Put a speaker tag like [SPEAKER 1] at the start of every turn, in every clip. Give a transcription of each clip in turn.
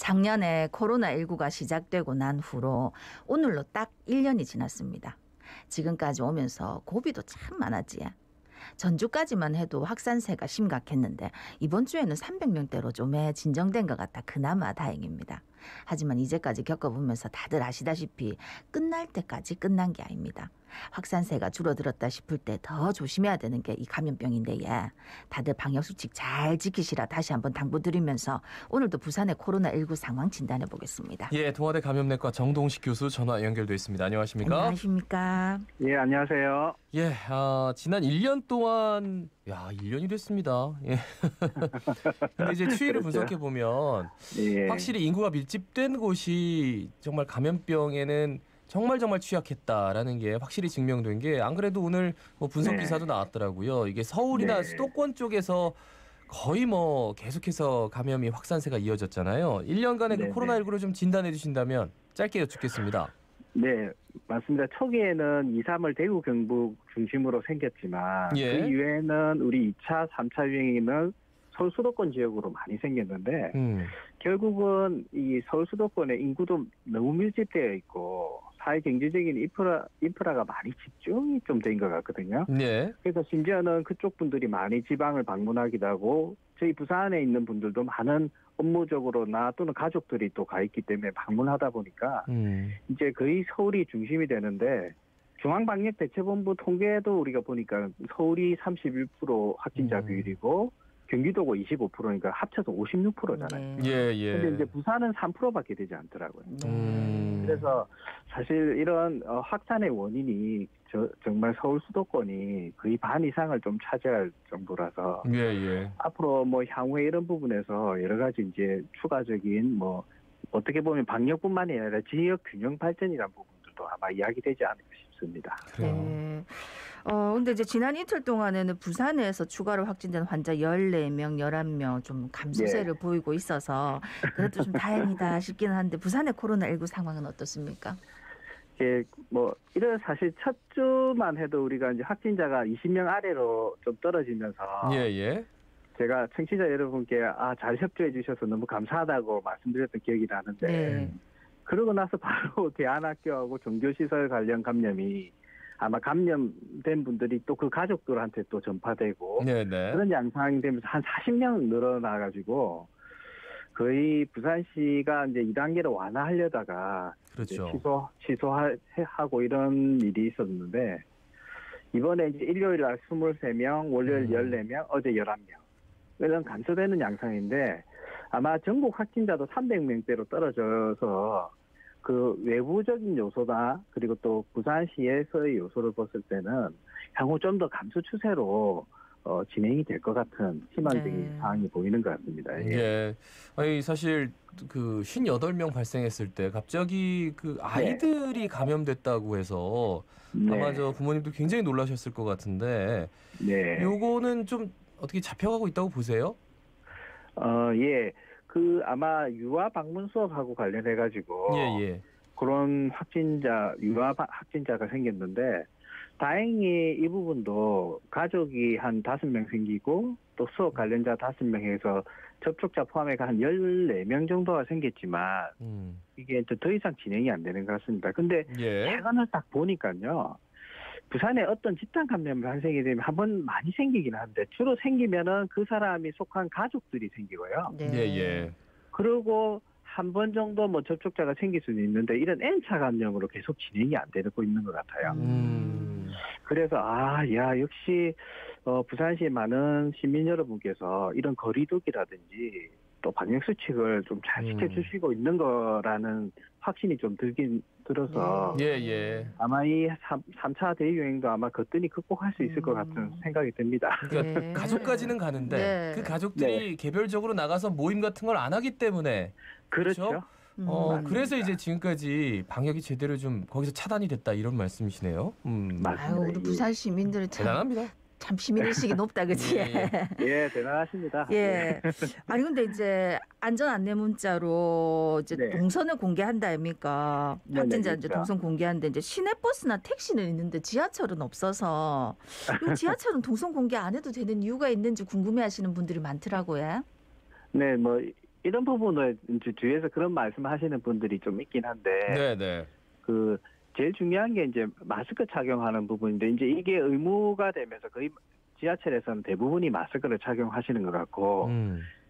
[SPEAKER 1] 작년에 코로나19가 시작되고 난 후로 오늘로 딱 1년이 지났습니다. 지금까지 오면서 고비도 참 많았지. 전주까지만 해도 확산세가 심각했는데 이번 주에는 300명대로 좀 진정된 것 같아 그나마 다행입니다. 하지만 이제까지 겪어보면서 다들 아시다시피 끝날 때까지 끝난 게 아닙니다. 확산세가 줄어들었다 싶을 때 더 조심해야 되는 게 이 감염병인데 다들 방역수칙 잘 지키시라 다시 한번 당부드리면서 오늘도 부산의 코로나19 상황 진단해 보겠습니다.
[SPEAKER 2] 예, 동아대 감염내과 정동식 교수 전화 연결돼 있습니다. 안녕하십니까?
[SPEAKER 1] 안녕하십니까?
[SPEAKER 3] 예, 안녕하세요.
[SPEAKER 2] 예, 지난 1년 동안 1년이 됐습니다. 예. 근데 이제 추이를
[SPEAKER 3] 그렇죠.
[SPEAKER 2] 분석해 보면
[SPEAKER 3] 예.
[SPEAKER 2] 확실히 인구가 밀집된 곳이 정말 감염병에는 정말 취약했다라는 게 확실히 증명된 게 안 그래도 오늘 뭐 분석
[SPEAKER 3] 네.
[SPEAKER 2] 기사도 나왔더라고요. 이게 서울이나
[SPEAKER 3] 네.
[SPEAKER 2] 수도권 쪽에서 거의 계속해서 감염이 확산세가 이어졌잖아요. 1년간의
[SPEAKER 3] 네,
[SPEAKER 2] 그 코로나19를 좀 진단해 주신다면 짧게 여쭙겠습니다.
[SPEAKER 3] 네, 맞습니다. 초기에는 2, 3월 대구 경북 중심으로 생겼지만
[SPEAKER 2] 예.
[SPEAKER 3] 그 이후에는 우리 2차, 3차 유행에는 서울 수도권 지역으로 많이 생겼는데 결국은 이 서울 수도권의 인구도 너무 밀집되어 있고 사회 경제적인 인프라가 많이 집중이 좀 된 것 같거든요.
[SPEAKER 2] 네.
[SPEAKER 3] 그래서 심지어는 그쪽 분들이 많이 지방을 방문하기도 하고 저희 부산에 있는 분들도 많은 업무적으로나 또는 가족들이 또 가 있기 때문에 방문하다 보니까 이제 거의 서울이 중심이 되는데 중앙방역대책본부 통계도 우리가 보니까 서울이 31% 확진자 비율이고 경기도가 25%니까 합쳐서 56%잖아요.
[SPEAKER 2] 예, 예.
[SPEAKER 3] 근데 이제 부산은 3%밖에 되지 않더라고요. 그래서 사실 이런 확산의 원인이 정말 서울 수도권이 거의 반 이상을 좀 차지할 정도라서
[SPEAKER 2] 예, 예.
[SPEAKER 3] 앞으로 뭐 향후에 이런 부분에서 여러 가지 이제 추가적인 뭐 어떻게 보면 방역뿐만이 아니라 지역 균형 발전이라는 부분들도 아마 이야기되지 않을까 싶습니다.
[SPEAKER 1] 네. 근데 이제 지난 이틀 동안에는 부산에서 추가로 확진된 환자 14명, 11명 좀 감소세를 보이고 있어서 그래도 좀 다행이다 싶기는 한데 부산의 코로나19 상황은 어떻습니까?
[SPEAKER 3] 예, 뭐 이런 사실 첫 주만 해도 우리가 이제 확진자가 20명 아래로 좀 떨어지면서
[SPEAKER 2] 예.
[SPEAKER 3] 제가 청취자 여러분께 잘 협조해 주셔서 너무 감사하다고 말씀드렸던 기억이 나는데
[SPEAKER 1] 네.
[SPEAKER 3] 그러고 나서 바로 대안학교하고 종교시설 관련 감염이 아마 감염된 분들이 또 그 가족들한테 또 전파되고
[SPEAKER 2] 네네.
[SPEAKER 3] 그런 양상이 되면서 한 40명 늘어나가지고 거의 부산시가 이제 2단계로 완화하려다가
[SPEAKER 2] 그렇죠.
[SPEAKER 3] 취소하고 이런 일이 있었는데 이번에 이제 일요일 날 23명, 월요일 14명, 어제 11명. 이런 감소되는 양상인데 아마 전국 확진자도 300명대로 떨어져서 그 외부적인 요소나 그리고 또 부산시에서의 요소를 봤을 때는 향후 좀 더 감소 추세로 진행이 될 것 같은 희망적인 상황이 보이는 것 같습니다.
[SPEAKER 2] 예. 아니 사실 그 58명 발생했을 때 갑자기 그 아이들이 감염됐다고 해서 아마 저 부모님도 굉장히 놀라셨을 것 같은데 요거는 좀 어떻게 잡혀가고 있다고 보세요?
[SPEAKER 3] 예. 그 아마 유아 방문 수업하고 관련해 가지고 그런 유아 확진자가 생겼는데 다행히 이 부분도 가족이 한 5명 생기고 또 수업 관련자 5명에서 접촉자 포함해가 한 14명 정도가 생겼지만 이게 더 이상 진행이 안 되는 것 같습니다. 근데 최근을 딱 보니까요. 부산에 어떤 집단 감염이 발생이 되면 한번 많이 생기긴 한데 주로 생기면은 그 사람이 속한 가족들이 생기고요. 그리고 한 번 정도 뭐 접촉자가 생길 수는 있는데 이런 N차 감염으로 계속 진행이 안 되고 있는 것 같아요. 그래서 역시 부산시 많은 시민 여러분께서 이런 거리두기라든지 또 방역 수칙을 좀 잘 지켜주시고 있는 거라는 확신이 좀 들어서 아마 이 3차 대유행도 아마 거뜬히 극복할 수 있을 것 같은 생각이 듭니다.
[SPEAKER 2] 그러니까 가족까지는 가는데 그 가족들이 개별적으로 나가서 모임 같은 걸 안 하기 때문에
[SPEAKER 3] 그렇죠.
[SPEAKER 2] 그래서 이제 지금까지 방역이 제대로 좀 거기서 차단이 됐다 이런 말씀이시네요.
[SPEAKER 3] 맞습니다.
[SPEAKER 1] 우리 부산 시민들은
[SPEAKER 2] 대단합니다.
[SPEAKER 1] 참 시민의식이 높다, 그치?
[SPEAKER 3] 예, 대단하십니다.
[SPEAKER 1] 예. 아니, 근데 이제 안전 안내 문자로 이제 동선을 공개한다, 아닙니까? 확진자 이제 동선 공개하는데 이제 시내버스나 택시는 있는데 지하철은 없어서 이 지하철은 동선 공개 안 해도 되는 이유가 있는지 궁금해 하시는 분들이 많더라고요.
[SPEAKER 3] 네, 뭐 이런 부분을 이제 주위에서 그런 말씀하시는 분들이 좀 있긴 한데,
[SPEAKER 2] 네네.
[SPEAKER 3] 그 제일 중요한 게 이제 마스크 착용하는 부분인데 이제 이게 의무가 되면서 거의 지하철에서는 대부분이 마스크를 착용하시는 것 같고,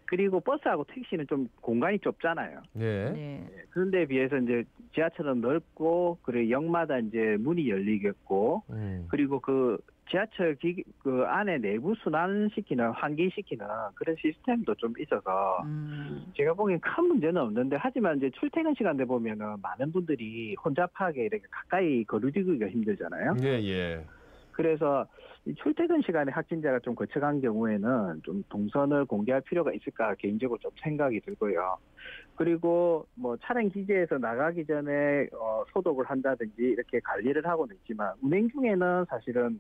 [SPEAKER 3] 그리고 버스하고 택시는 좀 공간이 좁잖아요.
[SPEAKER 2] 네.
[SPEAKER 1] 네.
[SPEAKER 3] 그런데 비해서 이제 지하철은 넓고, 그리고 역마다 이제 문이 열리겠고, 그리고 그 지하철 그 안에 내부 순환시키는, 환기시키는 그런 시스템도 좀 있어서, 제가 보기엔 큰 문제는 없는데, 하지만 이제 출퇴근 시간대 보면은 많은 분들이 혼잡하게 이렇게 가까이 거리두기가 힘들잖아요.
[SPEAKER 2] 예, 예.
[SPEAKER 3] 그래서 이 출퇴근 시간에 확진자가 좀 거쳐간 경우에는 좀 동선을 공개할 필요가 있을까 개인적으로 좀 생각이 들고요. 그리고 뭐 차량 기지에서 나가기 전에 소독을 한다든지 이렇게 관리를 하고는 있지만 운행 중에는 사실은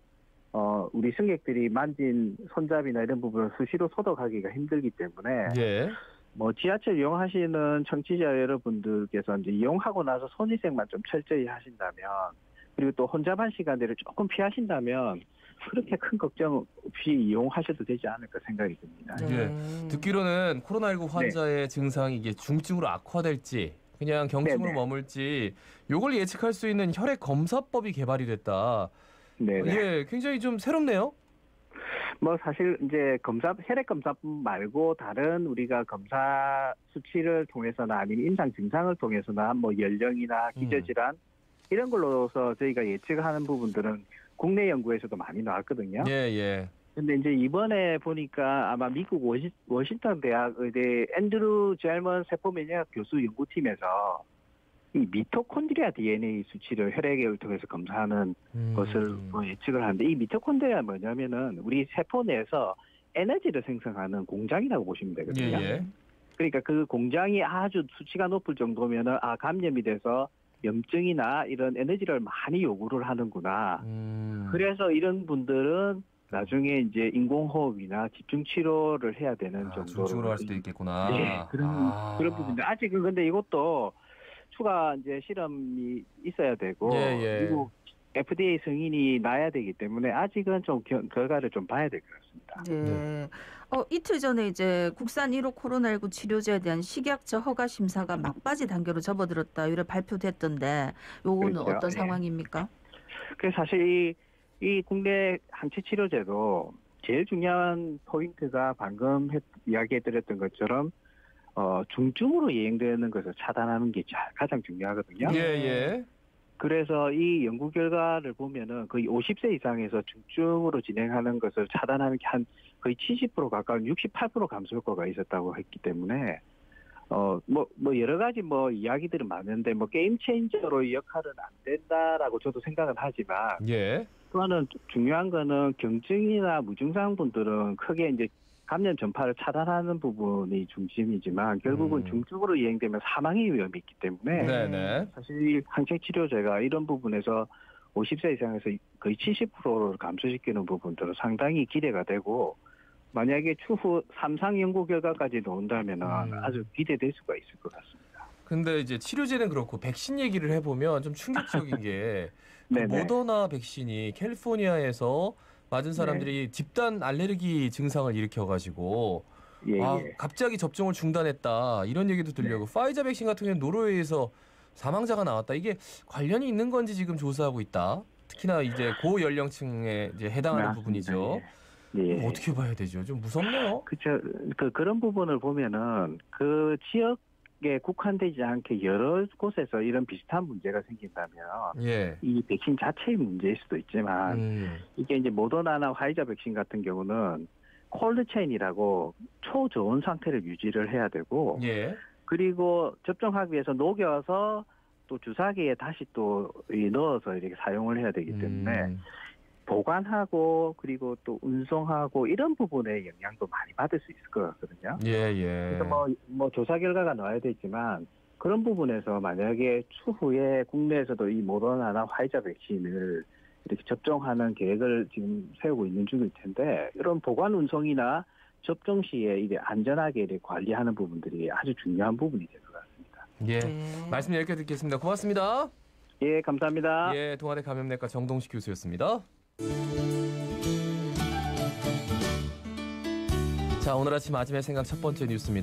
[SPEAKER 3] 우리 승객들이 만진 손잡이나 이런 부분을 수시로 소독하기가 힘들기 때문에
[SPEAKER 2] 예.
[SPEAKER 3] 뭐 지하철 이용하시는 청취자 여러분들께서 이제 이용하고 나서 손위생만 좀 철저히 하신다면, 그리고 또 혼잡한 시간대를 조금 피하신다면 그렇게 큰 걱정 없이 이용하셔도 되지 않을까 생각이 듭니다.
[SPEAKER 2] 예. 듣기로는 코로나19 환자의 증상이 이게 중증으로 악화될지 그냥 경증으로 머물지 요걸 예측할 수 있는 혈액 검사법이 개발이 됐다.
[SPEAKER 3] 네네.
[SPEAKER 2] 예, 굉장히 좀 새롭네요.
[SPEAKER 3] 뭐 사실 이제 혈액 검사뿐 말고 다른 우리가 검사 수치를 통해서나 아니면 임상 증상을 통해서나 뭐 연령이나 기저질환 이런 걸로서 저희가 예측하는 부분들은 국내 연구에서도 많이 나왔거든요.
[SPEAKER 2] 예, 예.
[SPEAKER 3] 근데 이제 이번에 보니까 아마 미국 워싱턴 대학 의대 앤드루 젤먼 세포면역학 교수 연구팀에서 이 미토콘드리아 DNA 수치를 혈액을 통해서 검사하는 것을 예측을 하는데, 이 미토콘드리아가 뭐냐면은 우리 세포 내에서 에너지를 생성하는 공장이라고 보시면 되거든요.
[SPEAKER 2] 예, 예.
[SPEAKER 3] 그러니까 그 공장이 아주 수치가 높을 정도면은 감염이 돼서 염증이나 이런 에너지를 많이 요구를 하는구나. 그래서 이런 분들은 나중에 이제 인공호흡이나 집중치료를 해야 되는 정도로.
[SPEAKER 2] 중증으로 할 수도 있겠구나.
[SPEAKER 3] 네, 그런 부분인데 아직은 근데 이것도 추가 이제 실험이 있어야 되고, 그리고 FDA 승인이 나야 되기 때문에 아직은 좀 결과를 좀 봐야 될 것 같습니다.
[SPEAKER 1] 네. 이틀 전에 이제 국산 1호 코로나19 치료제에 대한 식약처 허가 심사가 막바지 단계로 접어들었다 이래 발표됐던데 요거는
[SPEAKER 3] 그렇죠.
[SPEAKER 1] 어떤 상황입니까?
[SPEAKER 3] 그래서 사실 이 국내 항체 치료제도 제일 중요한 포인트가 방금 이야기해드렸던 것처럼 중증으로 이행되는 것을 차단하는 게 가장 중요하거든요.
[SPEAKER 2] 예, 예.
[SPEAKER 3] 그래서 이 연구 결과를 보면은 거의 50세 이상에서 중증으로 진행하는 것을 차단하는 게 한 거의 70% 가까운 68% 감소 효과가 있었다고 했기 때문에 뭐 여러 가지 뭐 이야기들은 많은데 뭐 게임 체인저로 이 역할은 안 된다라고 저도 생각은 하지만,
[SPEAKER 2] 예.
[SPEAKER 3] 또 하나는 중요한 거는 경증이나 무증상 분들은 크게 이제 감염 전파를 차단하는 부분이 중심이지만 결국은 중증으로 이행되면 사망의 위험이 있기 때문에
[SPEAKER 2] 네네.
[SPEAKER 3] 사실 항체 치료제가 이런 부분에서 50세 이상에서 거의 70%를 감소시키는 부분들은 상당히 기대가 되고, 만약에 추후 3상 연구 결과까지 나온다면 아주 기대될 수가 있을 것 같습니다.
[SPEAKER 2] 근데 이제 치료제는 그렇고 백신 얘기를 해보면 좀 충격적인 게 그 모더나 백신이 캘리포니아에서 맞은 사람들이 집단 알레르기 증상을 일으켜가지고 갑자기 접종을 중단했다 이런 얘기도 들려고 파이자 백신 같은 경우는 노르웨이에서 사망자가 나왔다. 이게 관련이 있는 건지 지금 조사하고 있다. 특히나 이제 고연령층에 이제 해당하는 부분이죠. 어떻게 봐야 되죠? 좀 무섭네요.
[SPEAKER 3] 그렇죠. 그런 부분을 보면은 그 지역에 국한되지 않게 여러 곳에서 이런 비슷한 문제가 생긴다면 이 백신 자체의 문제일 수도 있지만 이게 이제 모더나나 화이자 백신 같은 경우는 콜드 체인이라고 초저온 상태를 유지를 해야 되고, 그리고 접종하기 위해서 녹여서 또 주사기에 다시 또 넣어서 이렇게 사용을 해야 되기 때문에 보관하고 그리고 또 운송하고 이런 부분에 영향도 많이 받을 수 있을 것 같거든요. 그래서 뭐 조사 결과가 나와야 되지만 그런 부분에서 만약에 추후에 국내에서도 이 모더나나 화이자 백신을 이렇게 접종하는 계획을 지금 세우고 있는 중일 텐데, 이런 보관 운송이나 접종 시에 이제 안전하게 이렇게 관리하는 부분들이 아주 중요한 부분이 될 것 같습니다.
[SPEAKER 2] 말씀 여기까지 듣겠습니다. 고맙습니다.
[SPEAKER 3] 예, 감사합니다.
[SPEAKER 2] 동아대 감염내과 정동식 교수였습니다. 자, 오늘 아침 아침의 생각 첫 번째 뉴스입니다.